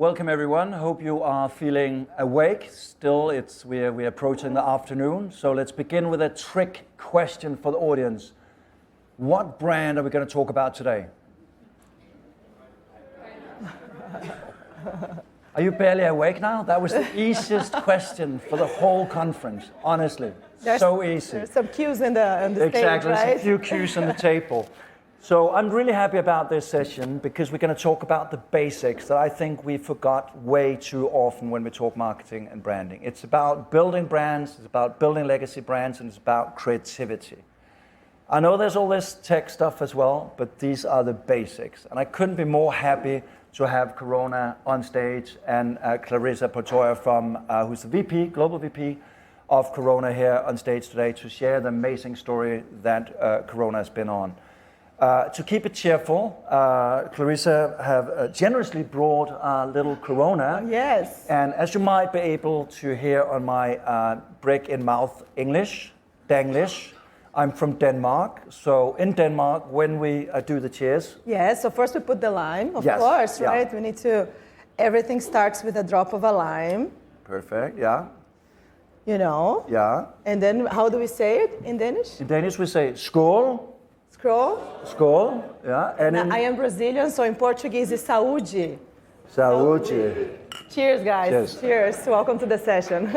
Welcome everyone. Hope you are feeling awake. Still, we're approaching the afternoon. So let's begin with a trick question for the audience. What brand are we going to talk about today? Are you barely awake now? That was the easiest question for the whole conference, honestly. So easy. There's some cues in the Exactly, stage, right? there's a few cues on the table. So I'm really happy about this session because we're going to talk about the basics that I think we forgot way too often when we talk marketing and branding. It's about building brands, it's about building legacy brands, and it's about creativity. I know there's all this tech stuff as well, but these are the basics. And I couldn't be more happy to have Corona on stage and Clarissa Pantoja who's the VP, Global VP of Corona here on stage today to share the amazing story that Corona has been on. To keep it cheerful, Clarissa have generously brought a little Corona. Yes. And as you might be able to hear on my break-in-mouth English, Danglish, I'm from Denmark. So in Denmark, when we do the cheers... Yes, so first we put the lime, of Yes, course, yeah. right? We need to... Everything starts with a drop of a lime. Perfect, yeah. You know? Yeah. And then how do we say it in Danish? In Danish we say skål. Scroll. Skål, yeah. And Now, I am Brazilian, so in Portuguese it's saúde. Saúde. Cheers, guys. Cheers. Cheers. Welcome to the session.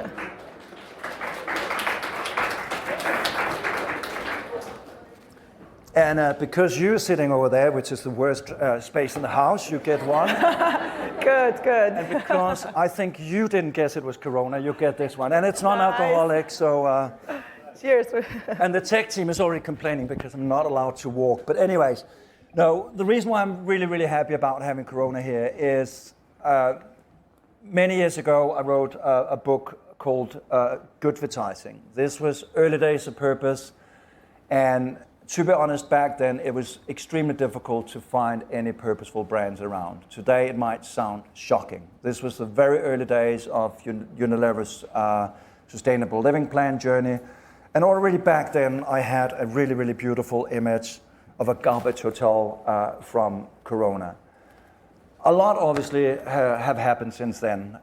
And because you're sitting over there, which is the worst space in the house, you get one. Good, good. And because I think you didn't guess it was Corona, you get this one. And it's non-alcoholic, so... Cheers. And the tech team is already complaining because I'm not allowed to walk. But anyways, no, the reason why I'm really, really happy about having Corona here is many years ago, I wrote a book called Goodvertising. This was early days of purpose. And to be honest, back then, it was extremely difficult to find any purposeful brands around. Today, it might sound shocking. This was the very early days of Unilever's sustainable living plan journey. And already back then, I had a really, really beautiful image of a garbage hotel from Corona. A lot, obviously, have happened since then.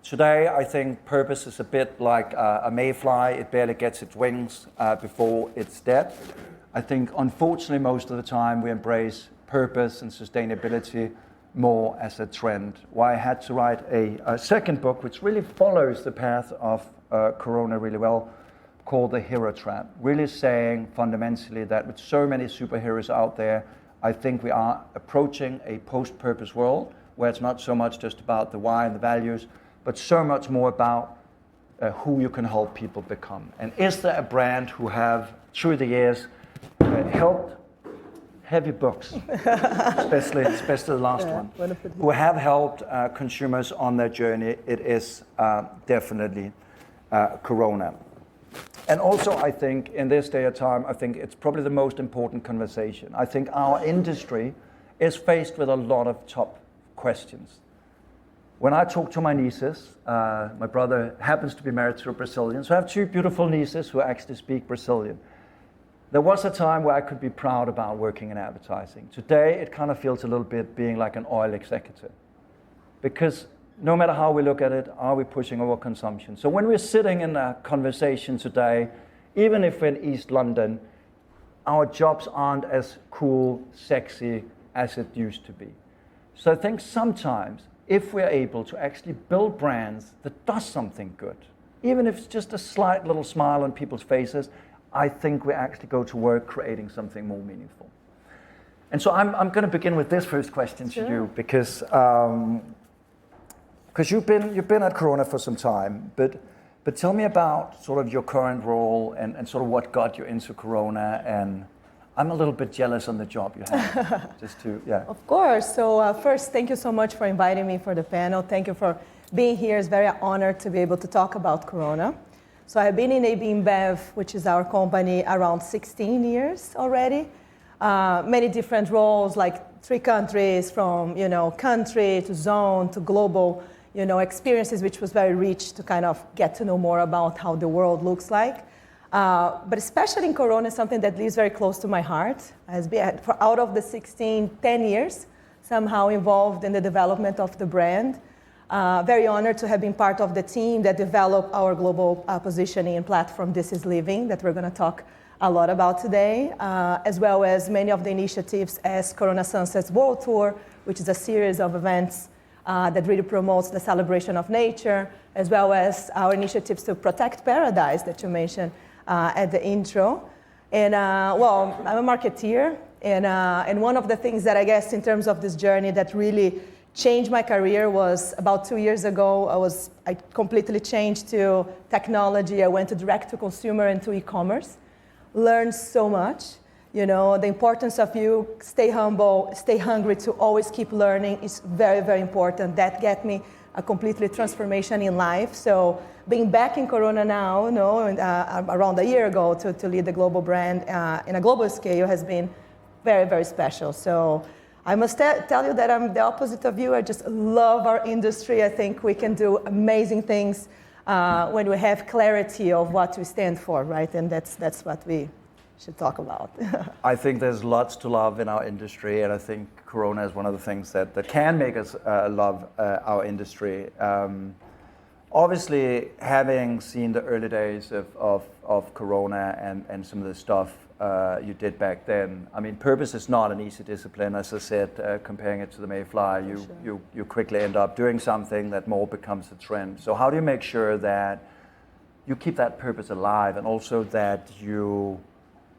Today, I think purpose is a bit like a mayfly. It barely gets its wings before it's dead. I think, unfortunately, most of the time, we embrace purpose and sustainability more as a trend. Why I had to write a second book, which really follows the path of Corona really well, called The Hero Trap, really saying fundamentally that with so many superheroes out there, I think we are approaching a post-purpose world where it's not so much just about the why and the values, but so much more about who you can help people become. And is there a brand who have, through the years, helped heavy books, especially the last one, who have helped consumers on their journey? It is definitely Corona. And also, I think, in this day of time, I think it's probably the most important conversation. I think our industry is faced with a lot of top questions. When I talk to my nieces, my brother happens to be married to a Brazilian, so I have two beautiful nieces who actually speak Brazilian. There was a time where I could be proud about working in advertising. Today, it kind of feels a little bit being like an oil executive. Because no matter how we look at it, are we pushing overconsumption? So when we're sitting in a conversation today, even if we're in East London, our jobs aren't as cool, sexy as it used to be. So I think sometimes, if we're able to actually build brands that does something good, even if it's just a slight little smile on people's faces, I think we actually go to work creating something more meaningful. And so I'm going to begin with this first question to you, because you've been at Corona for some time, but tell me about sort of your current role and sort of what got you into Corona. And I'm a little bit jealous on the job you have. Just to, yeah. Of course. So first, thank you so much for inviting me for the panel. Thank you for being here. It's very honored to be able to talk about Corona. So I've been in AB InBev, which is our company, around 16 years already. Many different roles, like 3 countries, from country to zone to global, experiences, which was very rich to kind of get to know more about how the world looks like. But especially in Corona, something that lives very close to my heart. Has been out of the 10 years somehow involved in the development of the brand. Very honored to have been part of the team that developed our global positioning and platform, This Is Living, that we're going to talk a lot about today, as well as many of the initiatives as Corona Sunsets World Tour, which is a series of events that really promotes the celebration of nature, as well as our initiatives to protect paradise that you mentioned at the intro. And well, I'm a marketeer, and one of the things that I guess in terms of this journey that really changed my career was about 2 years ago. I completely changed to technology. I went to direct to consumer and to e-commerce. Learned so much. You know, the importance of you stay humble, stay hungry to always keep learning is very, very important. That get me a completely transformation in life. So being back in Corona now, you know, around a year ago to lead the global brand in a global scale has been very, very special. So I must tell you that I'm the opposite of you. I just love our industry. I think we can do amazing things when we have clarity of what we stand for, right? And that's what we should talk about. I think there's lots to love in our industry, and I think Corona is one of the things that can make us love our industry. Obviously, having seen the early days of Corona and some of the stuff you did back then, I mean, purpose is not an easy discipline. As I said, comparing it to the Mayfly, you quickly end up doing something that more becomes a trend. So how do you make sure that you keep that purpose alive, and also that you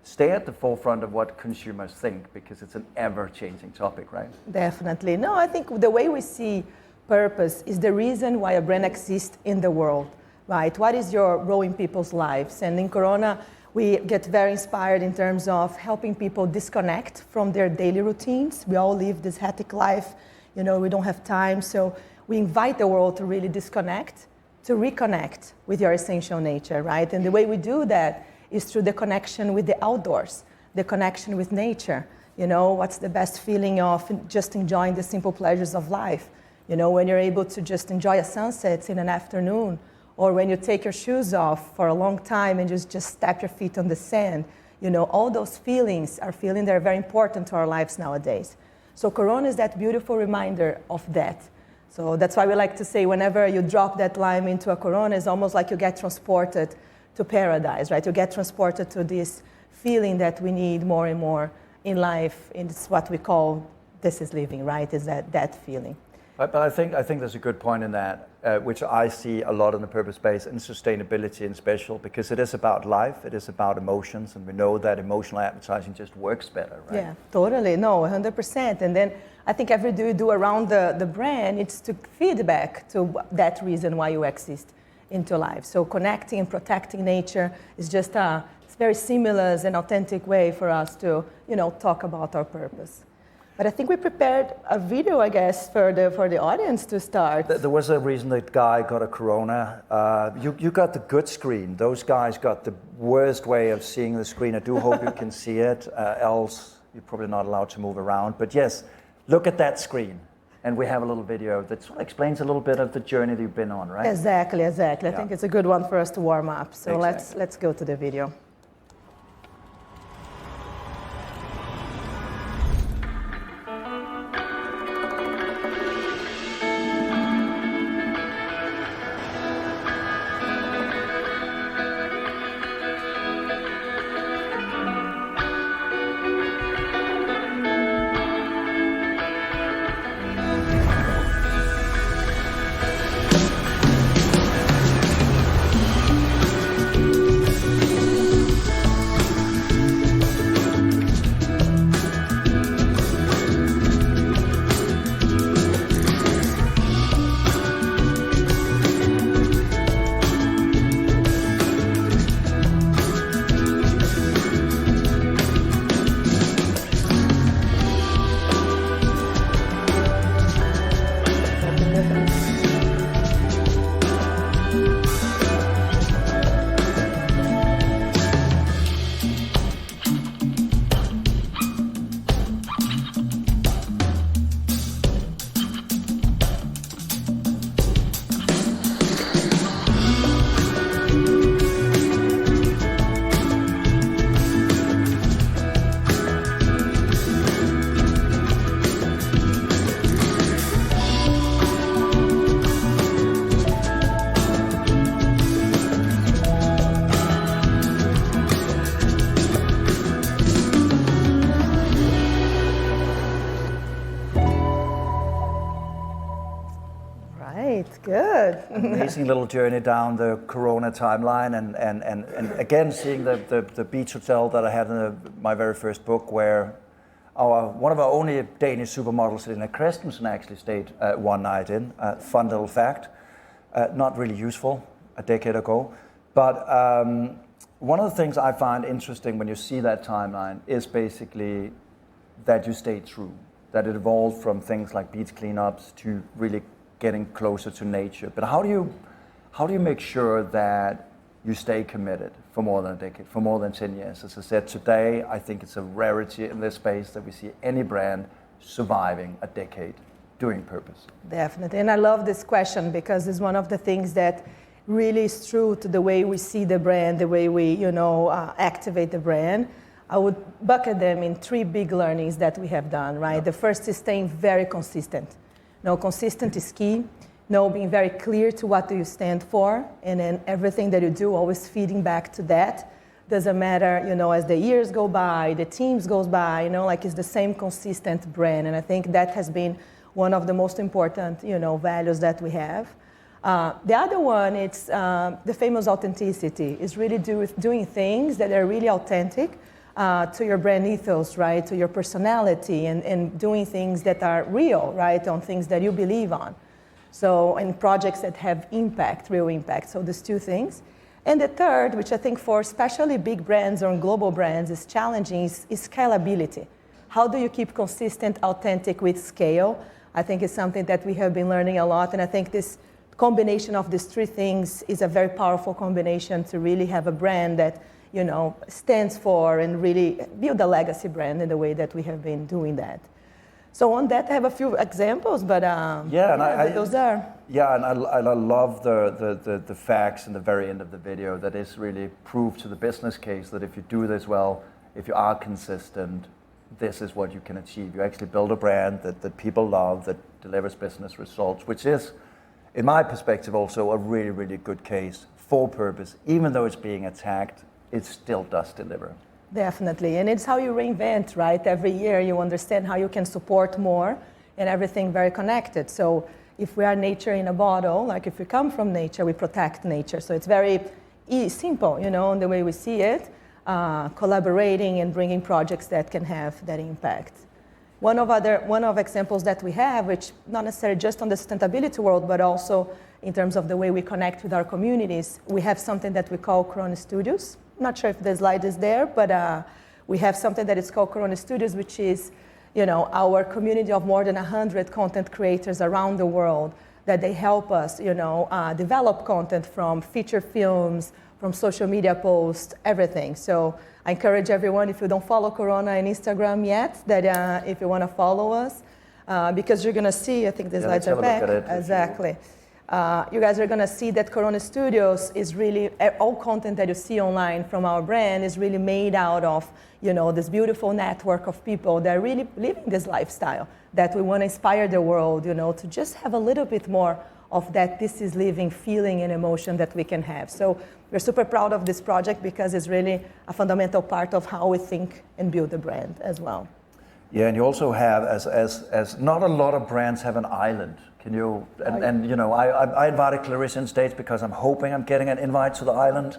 stay at the forefront of what consumers think, because it's an ever-changing topic, right? Definitely. No, I think the way we see purpose is the reason why a brand exists in the world, right? What is your role in people's lives? And in Corona, we get very inspired in terms of helping people disconnect from their daily routines. We all live this hectic life, you know, we don't have time. So we invite the world to really disconnect, to reconnect with your essential nature, right? And the way we do that is through the connection with the outdoors, the connection with nature. You know, what's the best feeling of just enjoying the simple pleasures of life? You know, when you're able to just enjoy a sunset in an afternoon, or when you take your shoes off for a long time and just step your feet on the sand. You know, all those feelings are feelings that are very important to our lives nowadays. So Corona is that beautiful reminder of that. So that's why we like to say whenever you drop that lime into a Corona, it's almost like you get transported to paradise, right? You get transported to this feeling that we need more and more in life. And it's what we call This Is Living, right? Is that feeling. But I think there's a good point in that, which I see a lot in the purpose space and sustainability in special, because it is about life, it is about emotions, and we know that emotional advertising just works better, right? Yeah, totally. No, 100%. And then I think every day you do around the brand, it's to feedback to that reason why you exist into life. So connecting and protecting nature is just it's very seamless and authentic way for us to, you know, talk about our purpose. But I think we prepared a video, I guess, for the audience to start. There was a reason that guy got a Corona. You got the good screen. Those guys got the worst way of seeing the screen. I do hope you can see it, else you're probably not allowed to move around. But yes, look at that screen. And we have a little video that sort of explains a little bit of the journey that you've been on, right? Exactly. I think it's a good one for us to warm up. So exactly. let's go to the video. Right, good. Amazing little journey down the Corona timeline, and again seeing the beach hotel that I had in my very first book, where one of our only Danish supermodels, Lena Christensen, actually stayed one night in. Fun little fact, not really useful a decade ago, but one of the things I find interesting when you see that timeline is basically that you stayed true, that it evolved from things like beach cleanups to really getting closer to nature. But how do you make sure that you stay committed for more than a decade, for more than 10 years? As I said, today I think it's a rarity in this space that we see any brand surviving a decade doing purpose. Definitely, and I love this question because it's one of the things that really is true to the way we see the brand, the way we activate the brand. I would bucket them in 3 big learnings that we have done, right? Yeah. The first is staying very consistent. Consistent is key. Being very clear to what do you stand for, and then everything that you do always feeding back to that. Doesn't matter, as the years go by, the teams goes by, it's the same consistent brand. And I think that has been one of the most important, values that we have. The other one, it's the famous authenticity. Is really doing things that are really authentic to your brand ethos, right? To your personality, and doing things that are real, right? On things that you believe on. So, in projects that have impact, real impact. So these 2 things. And the third, which I think for especially big brands or global brands is challenging, is scalability. How do you keep consistent, authentic with scale? I think it's something that we have been learning a lot, and I think this combination of these 3 things is a very powerful combination to really have a brand that stands for and really build a legacy brand in the way that we have been doing that. So on that, I have a few examples, but those are. Yeah, and I love the facts in the very end of the video that is really proof to the business case that if you do this well, if you are consistent, this is what you can achieve. You actually build a brand that people love, that delivers business results, which is, in my perspective, also a really, really good case for purpose. Even though it's being attacked, it still does deliver. Definitely, and it's how you reinvent, right? Every year you understand how you can support more, and everything very connected. So if we are nature in a bottle, like if we come from nature, we protect nature. So it's very simple, in the way we see it, collaborating and bringing projects that can have that impact. One of examples that we have, which not necessarily just on the sustainability world, but also in terms of the way we connect with our communities, we have something that we call Corona Studios. Not sure if the slide is there, but we have something that is called Corona Studios, which is, our community of more than 100 content creators around the world that they help us, develop content from feature films, from social media posts, everything. So I encourage everyone, if you don't follow Corona on Instagram yet, that if you want to follow us, because you're going to see, I think the slides are back. Exactly. You guys are going to see that Corona Studios is really, all content that you see online from our brand is really made out of, this beautiful network of people that are really living this lifestyle, that we want to inspire the world, to just have a little bit more of that this is living feeling and emotion that we can have. So we're super proud of this project because it's really a fundamental part of how we think and build a brand as well. Yeah, and you also have, as not a lot of brands have an island. Can you, I invited Clarissa on stage because I'm hoping I'm getting an invite to the island.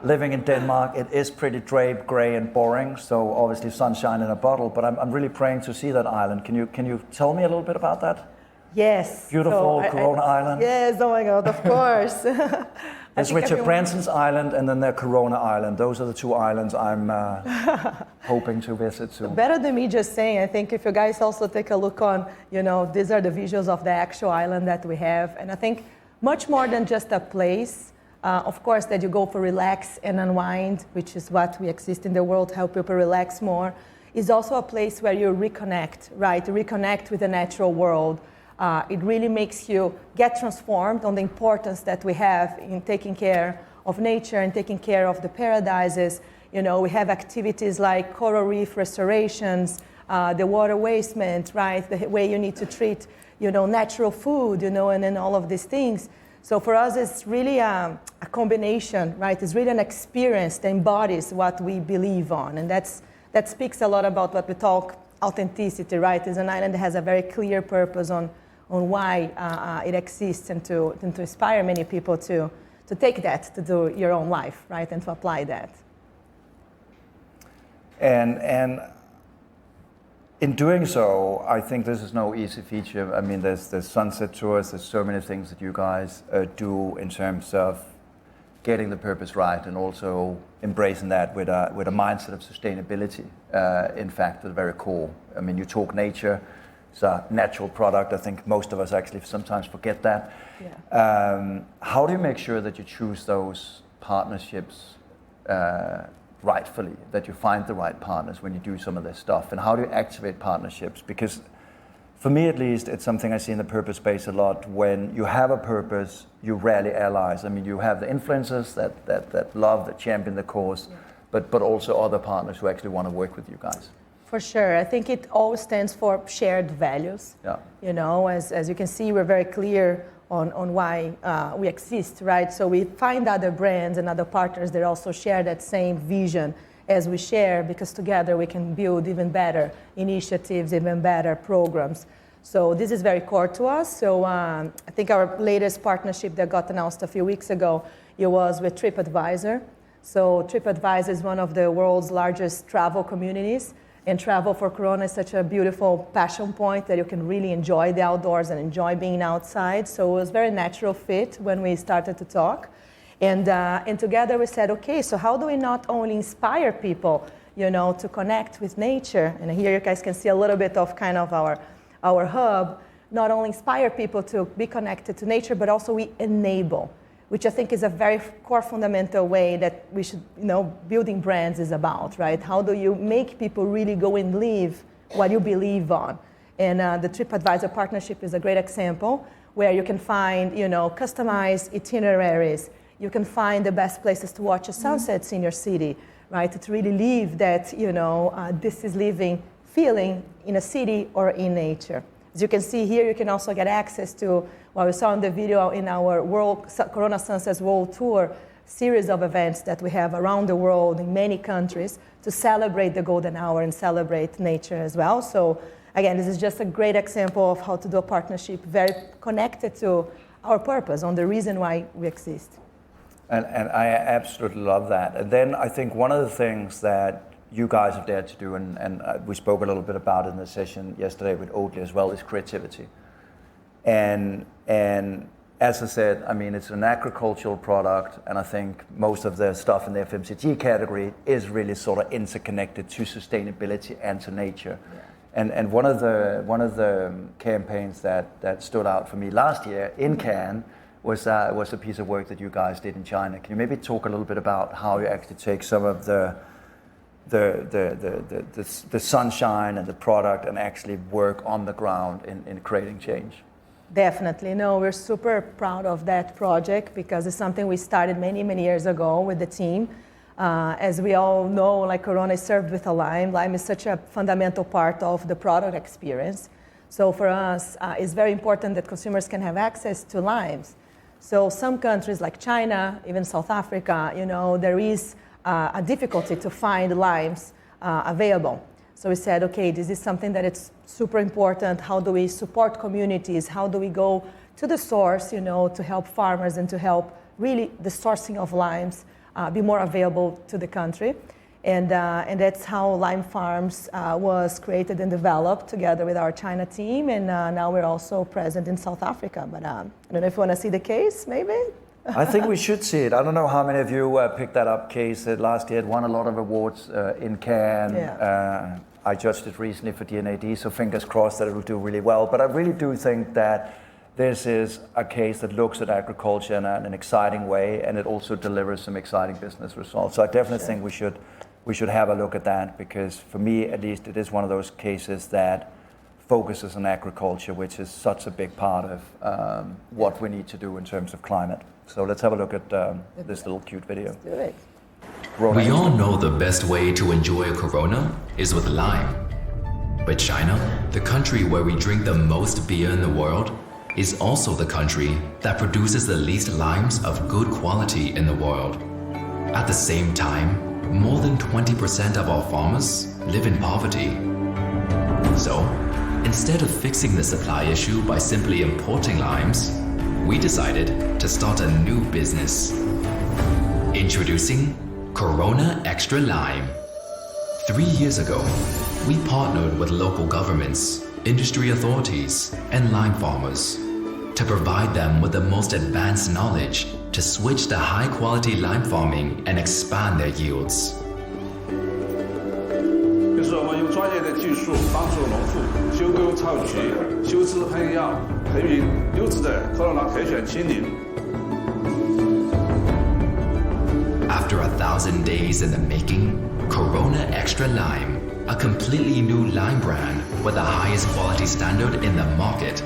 Living in Denmark, it is pretty drab, gray and boring, so obviously sunshine in a bottle, but I'm really praying to see that island. Can you tell me a little bit about that? Yes. Beautiful Corona Island. Yes, oh my God, of course. There's Richard Branson's island and then there's Corona Island. Those are the 2 islands I'm hoping to visit soon. Better than me just saying, I think if you guys also take a look on, these are the visuals of the actual island that we have. And I think much more than just a place, of course, that you go for relax and unwind, which is what we exist in the world, help people relax more, is also a place where you reconnect, right? Reconnect with the natural world. It really makes you get transformed on the importance that we have in taking care of nature and taking care of the paradises. We have activities like coral reef restorations, the water wastement, right? The way you need to treat, natural food, and then all of these things. So for us, it's really a combination, right? It's really an experience that embodies what we believe on. And that speaks a lot about what we talk authenticity, right? It's an island that has a very clear purpose on on why it exists and to inspire many people to take that to do your own life, right, and to apply that. And in doing so, I think this is no easy feature. I mean, there's sunset tours, there's so many things that you guys do in terms of getting the purpose right and also embracing that with a mindset of sustainability, in fact, at the very core. I mean, you talk nature, it's a natural product. I think most of us actually sometimes forget that. Yeah. How do you make sure that you choose those partnerships rightfully, that you find the right partners when you do some of this stuff? And how do you activate partnerships? Because for me at least, it's something I see in the purpose space a lot. When you have a purpose, you rarely allies. I mean, you have the influencers that love, that champion the cause, yeah. but also other partners who actually want to work with you guys. For sure. I think it always stands for shared values. Yeah. You know, as you can see, we're very clear on why we exist, right? So we find other brands and other partners that also share that same vision as we share, because together we can build even better initiatives, even better programs. So this is very core to us. So I think our latest partnership that got announced a few weeks ago, it was with TripAdvisor. So TripAdvisor is one of the world's largest travel communities. And travel for Corona is such a beautiful passion point that you can really enjoy the outdoors and enjoy being outside. So it was a very natural fit when we started to talk. And together we said, okay, so how do we not only inspire people, you know, to connect with nature? And here you guys can see a little bit of kind of our hub, not only inspire people to be connected to nature, but also we enable, which I think is a very core fundamental way that we should, you know, building brands is about, right? How do you make people really go and live what you believe on? And the TripAdvisor partnership is a great example where you can find, you know, customized itineraries. You can find the best places to watch the sunsets in your city, right? To really live that, you know, this is living feeling in a city or in nature. As you can see here, you can also get access to what we saw in the video in our Corona Sunsets World Tour series of events that we have around the world in many countries to celebrate the golden hour and celebrate nature as well. So again, this is just a great example of how to do a partnership very connected to our purpose, on the reason why we exist. And I absolutely love that. And then I think one of the things that you guys have dared to do, and we spoke a little bit about it in the session yesterday with Oatly as well, is creativity. And as I said, I mean, it's an agricultural product, and I think most of the stuff in the FMCG category is really sort of interconnected to sustainability and to nature. Yeah. And one of the campaigns that stood out for me last year in Cannes was a piece of work that you guys did in China. Can you maybe talk a little bit about how you actually take some of the sunshine and the product and actually work on the ground in creating change? Definitely. No, we're super proud of that project because it's something we started many, many years ago with the team. As we all know, like Corona is served with a lime. Lime is such a fundamental part of the product experience. So for us, it's very important that consumers can have access to limes. So some countries like China, even South Africa, you know, there is a difficulty to find limes available. So we said, okay, this is something that it's super important. How do we support communities? How do we go to the source, you know, to help farmers and to help really the sourcing of limes be more available to the country? And that's how Lime Farms was created and developed together with our China team. And now we're also present in South Africa. But I don't know if you want to see the case, maybe? I think we should see it. I don't know how many of you picked that up case. Last year it won a lot of awards in Cannes. Yeah. I judged it recently for DNAD, so fingers crossed that it will do really well. But I really do think that this is a case that looks at agriculture in an exciting way, and it also delivers some exciting business results. So I definitely think we should have a look at that, because for me at least it is one of those cases that focuses on agriculture, which is such a big part of what we need to do in terms of climate. So let's have a look at this little cute video. Let's do it. We all know the best way to enjoy a Corona is with lime. But China, the country where we drink the most beer in the world, is also the country that produces the least limes of good quality in the world. At the same time, more than 20% of our farmers live in poverty. So, Instead of fixing the supply issue by simply importing limes, we decided to start a new business. Introducing Corona Extra Lime. 3 years ago, we partnered with local governments, industry authorities, and lime farmers to provide them with the most advanced knowledge to switch to high-quality lime farming and expand their yields. 就是我们用专业的技术帮助农户修沟草渠、修枝喷药、培育优质的Corona海选青柠。 After 1,000 days in the making, Corona Extra Lime, a completely new lime brand with the highest quality standard in the market,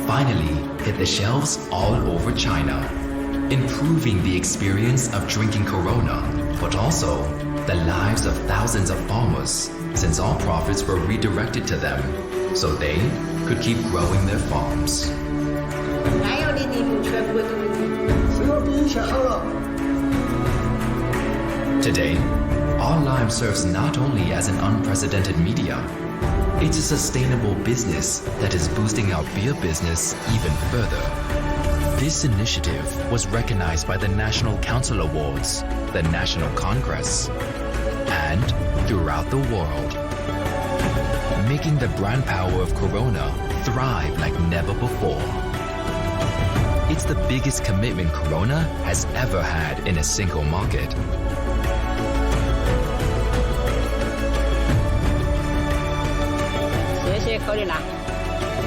finally hit the shelves all over China, improving the experience of drinking Corona, but also the lives of thousands of farmers, since all profits were redirected to them, so they could keep growing their farms. 哪有你地方全部都是？谁要比下好了？ Today, our lime serves not only as an unprecedented media, it's a sustainable business that is boosting our beer business even further. This initiative was recognized by the National Council Awards, the National Congress, and throughout the world, making the brand power of Corona thrive like never before. It's the biggest commitment Corona has ever had in a single market.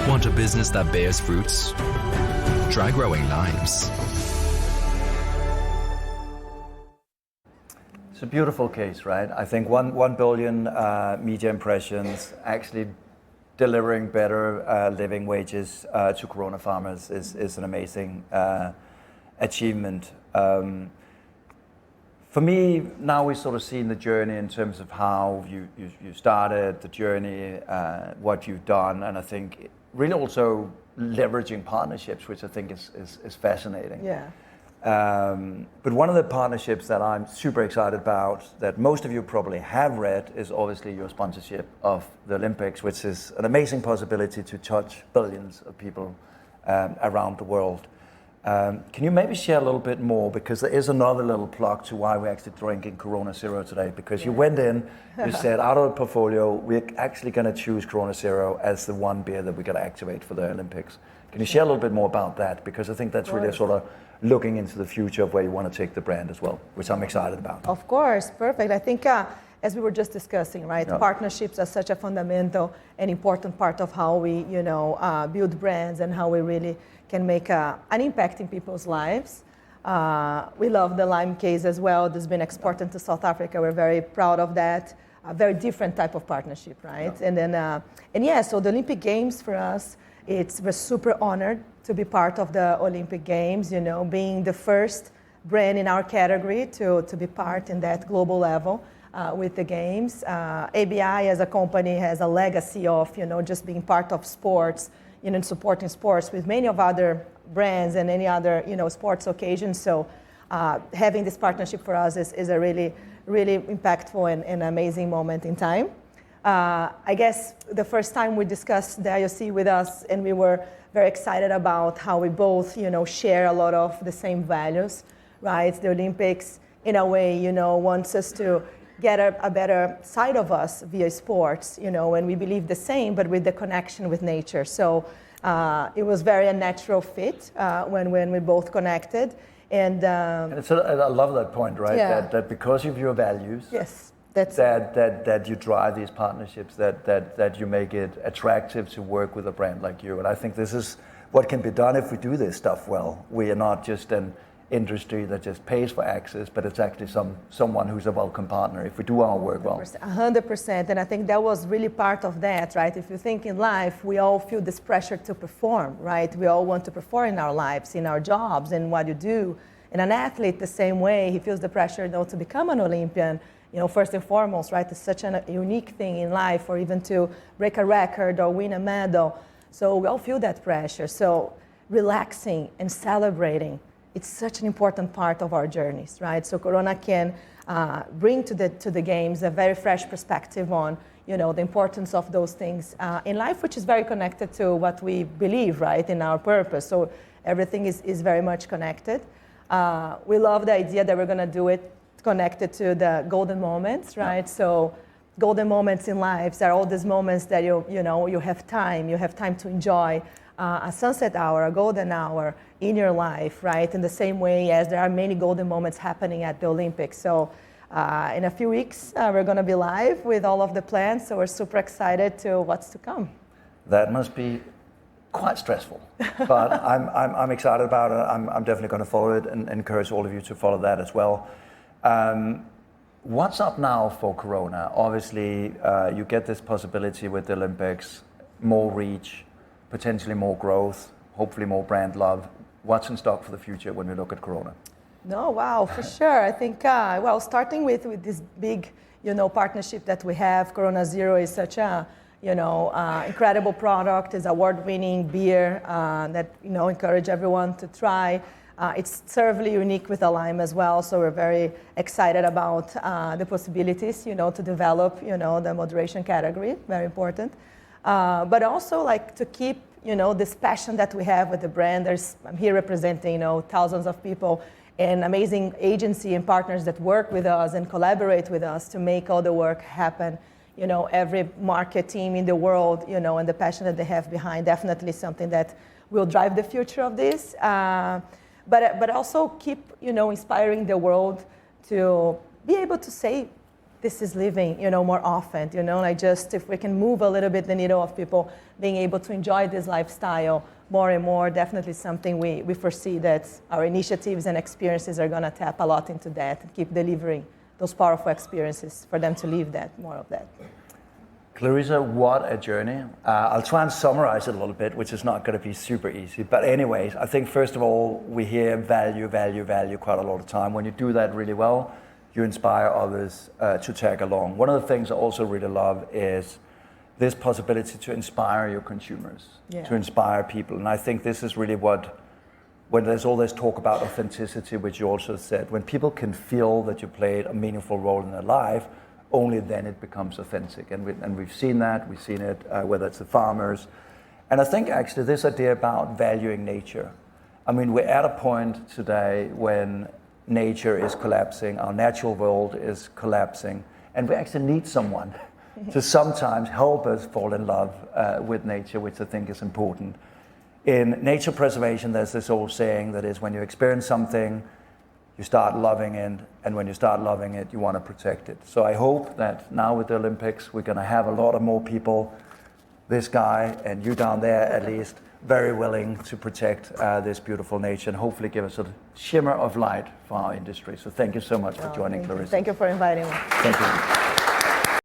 Want a business that bears fruits? Try growing limes. It's a beautiful case, right? I think 1 billion media impressions actually delivering better living wages to Corona farmers is an amazing achievement. For me, now we've sort of seen the journey in terms of how you started, the journey, what you've done, and I think really also leveraging partnerships, which I think is fascinating. Yeah. But one of the partnerships that I'm super excited about, that most of you probably have read, is obviously your sponsorship of the Olympics, which is an amazing possibility to touch billions of people around the world. Can you maybe share a little bit more, because there is another little plug to why we're actually drinking Corona Cero today, because you went in, you said out of the portfolio, we're actually going to choose Corona Cero as the one beer that we're going to activate for the Olympics. Can you share a little bit more about that? Because I think that's really sort of looking into the future of where you want to take the brand as well, which I'm excited about. Of course, perfect. I think as we were just discussing, right, partnerships are such a fundamental and important part of how we, build brands and how we really can make an impact in people's lives. We love the lime case as well. This has been exported to South Africa. We're very proud of that. A very different type of partnership, right? Yeah. And then, so the Olympic Games for us, we're super honored to be part of the Olympic Games, being the first brand in our category to be part in that global level with the Games. ABI as a company has a legacy of, just being part of sports, supporting sports with many of other brands and any other, sports occasions. So having this partnership for us is a really, really impactful and amazing moment in time. I guess the first time we discussed the IOC with us, and we were very excited about how we both, share a lot of the same values, right? The Olympics, in a way, wants us to get a better side of us via sports, and we believe the same, but with the connection with nature. So it was very a natural fit when we both connected. And I love that point, right? Yeah. That because of your values, yes, that you drive these partnerships, that you make it attractive to work with a brand like you. And I think this is what can be done if we do this stuff well. We are not just an industry that just pays for access, but it's actually someone who's a welcome partner if we do our work well. 100%, and I think that was really part of that, right? If you think in life, we all feel this pressure to perform, right? We all want to perform in our lives, in our jobs, in what you do. And an athlete, the same way, he feels the pressure, to become an Olympian, first and foremost, right? It's such a unique thing in life, or even to break a record or win a medal. So we all feel that pressure. So relaxing and celebrating, it's such an important part of our journeys, right? So Corona can bring to the games a very fresh perspective on, the importance of those things in life, which is very connected to what we believe, right, in our purpose. So everything is very much connected. We love the idea that we're going to do it connected to the golden moments, right? So golden moments in lives are all these moments that you have time to enjoy a sunset hour, a golden hour in your life, right? In the same way as there are many golden moments happening at the Olympics. So in a few weeks, we're going to be live with all of the plans. So we're super excited to what's to come. That must be quite stressful, but I'm excited about it. I'm definitely going to follow it and encourage all of you to follow that as well. What's up now for Corona? Obviously, you get this possibility with the Olympics, more reach, potentially more growth, hopefully more brand love. What's in stock for the future when we look at Corona? No, wow, for sure. I think, starting with this big, partnership that we have, Corona Cero is such a, incredible product. It's award-winning beer that, encourage everyone to try. It's certainly unique with a lime as well, so we're very excited about the possibilities, to develop, the moderation category, very important. But also to keep, this passion that we have with the brand. I'm here representing, thousands of people and amazing agency and partners that work with us and collaborate with us to make all the work happen. Every market team in the world, and the passion that they have behind, definitely something that will drive the future of this. But also keep, inspiring the world to be able to say, this is living, more often, if we can move a little bit the needle of people being able to enjoy this lifestyle more and more, definitely something we foresee that our initiatives and experiences are going to tap a lot into that and keep delivering those powerful experiences for them to live more of that. Clarissa, what a journey. I'll try and summarize it a little bit, which is not going to be super easy. But anyways, I think first of all, we hear value quite a lot of time. When you do that really well, you inspire others to tag along. One of the things I also really love is this possibility to inspire your consumers, to inspire people. And I think this is really when there's all this talk about authenticity, which you also said, when people can feel that you played a meaningful role in their life, only then it becomes authentic. And we've seen that, we've seen it, whether it's the farmers. And I think actually this idea about valuing nature. I mean, we're at a point today when nature is collapsing, our natural world is collapsing, and we actually need someone to sometimes help us fall in love with nature, which I think is important. In nature preservation, there's this old saying that is when you experience something, you start loving it, and when you start loving it, you want to protect it. So I hope that now with the Olympics, we're going to have a lot of more people, this guy and you down there at least, very willing to protect this beautiful nature and hopefully give us a shimmer of light for our industry. So thank you so much for joining, Clarissa. Thank you for inviting me. Thank you.